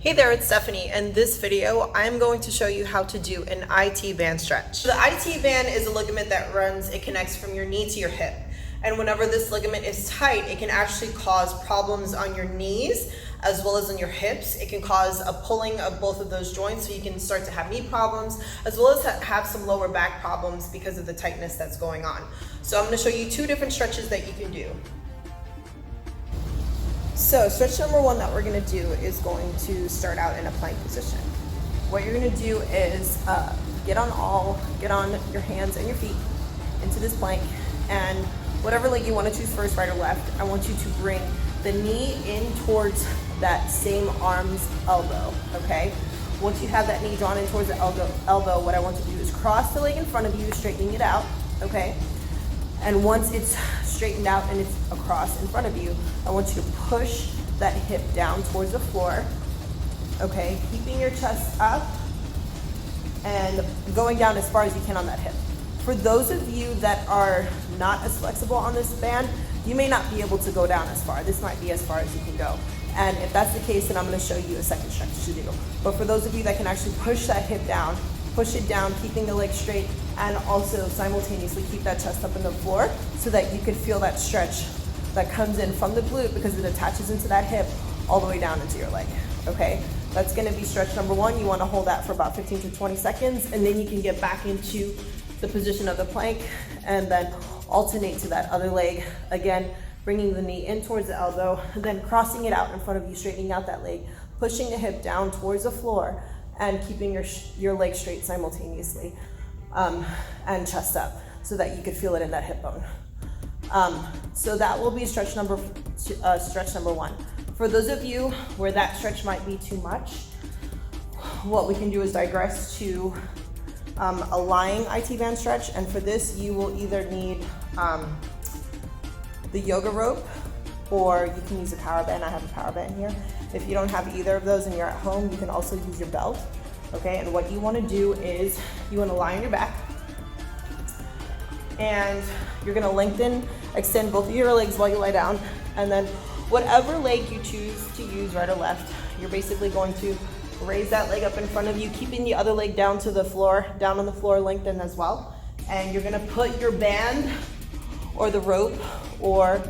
Hey there, it's Stephany. In this video, I'm going to show you how to do an IT band stretch. The IT band is a ligament that it connects from your knee to your hip. And whenever this ligament is tight, it can actually cause problems on your knees as well as on your hips. It can cause a pulling of both of those joints, so you can start to have knee problems as well as have some lower back problems because of the tightness that's going on. So I'm going to show you two different stretches that you can do. So stretch number one that we're going to do is going to start out in a plank position. What you're going to do is get on your hands and your feet into this plank, and whatever leg you want to choose first, right or left, I want you to bring the knee in towards that same arm's elbow, okay? Once you have that knee drawn in towards the elbow, what I want you to do is cross the leg in front of you, straightening it out, okay? And once it's straightened out and it's across in front of you, I want you to push that hip down towards the floor, okay? Keeping your chest up and going down as far as you can on that hip. For those of you that are not as flexible on this band, you may not be able to go down as far. This might be as far as you can go. And if that's the case, then I'm gonna show you a second stretch to do. But for those of you that can actually push that hip down, push it down, keeping the leg straight, and also simultaneously keep that chest up in the floor so that you can feel that stretch that comes in from the glute because it attaches into that hip all the way down into your leg, okay? That's gonna be stretch number one. You wanna hold that for about 15 to 20 seconds, and then you can get back into the position of the plank and then alternate to that other leg. Again, bringing the knee in towards the elbow, then crossing it out in front of you, straightening out that leg, pushing the hip down towards the floor, and keeping your leg straight simultaneously, and chest up so that you could feel it in that hip bone. So that will be stretch number one. For those of you where that stretch might be too much, what we can do is digress to a lying IT band stretch, and for this you will either need the yoga rope, or you can use a power band. I have a power band here. If you don't have either of those and you're at home, you can also use your belt, okay? And what you wanna do is you wanna lie on your back, and you're gonna extend both of your legs while you lie down, and then whatever leg you choose to use, right or left, you're basically going to raise that leg up in front of you, keeping the other leg down to the floor, down on the floor, lengthened as well. And you're gonna put your band or the rope or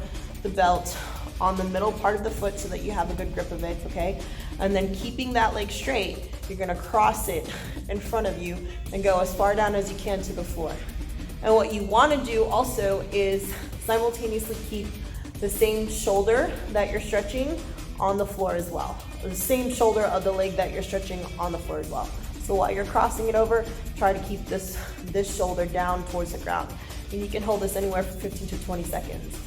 the belt on the middle part of the foot so that you have a good grip of it, okay? And then keeping that leg straight, you're gonna cross it in front of you and go as far down as you can to the floor. And what you wanna do also is simultaneously keep the same shoulder that you're stretching on the floor as well. The same shoulder of the leg that you're stretching on the floor as well. So while you're crossing it over, try to keep this shoulder down towards the ground. And you can hold this anywhere from 15 to 20 seconds.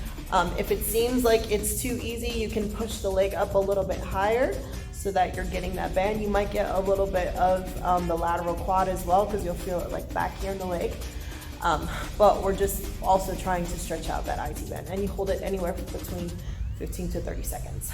If it seems like it's too easy, you can push the leg up a little bit higher so that you're getting that band. You might get a little bit of the lateral quad as well, because you'll feel it like back here in the leg. But we're just also trying to stretch out that IT band, and you hold it anywhere between 15 to 30 seconds.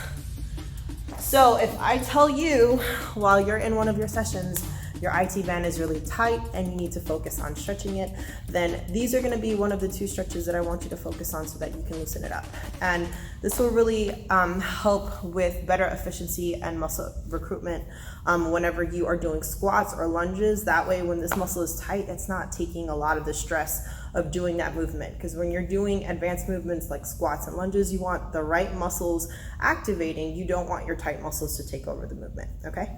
So if I tell you while you're in one of your sessions, your IT band is really tight and you need to focus on stretching it, then these are gonna be one of the two stretches that I want you to focus on so that you can loosen it up. And this will really help with better efficiency and muscle recruitment whenever you are doing squats or lunges. That way, when this muscle is tight, it's not taking a lot of the stress of doing that movement. Because when you're doing advanced movements like squats and lunges, you want the right muscles activating. You don't want your tight muscles to take over the movement, okay?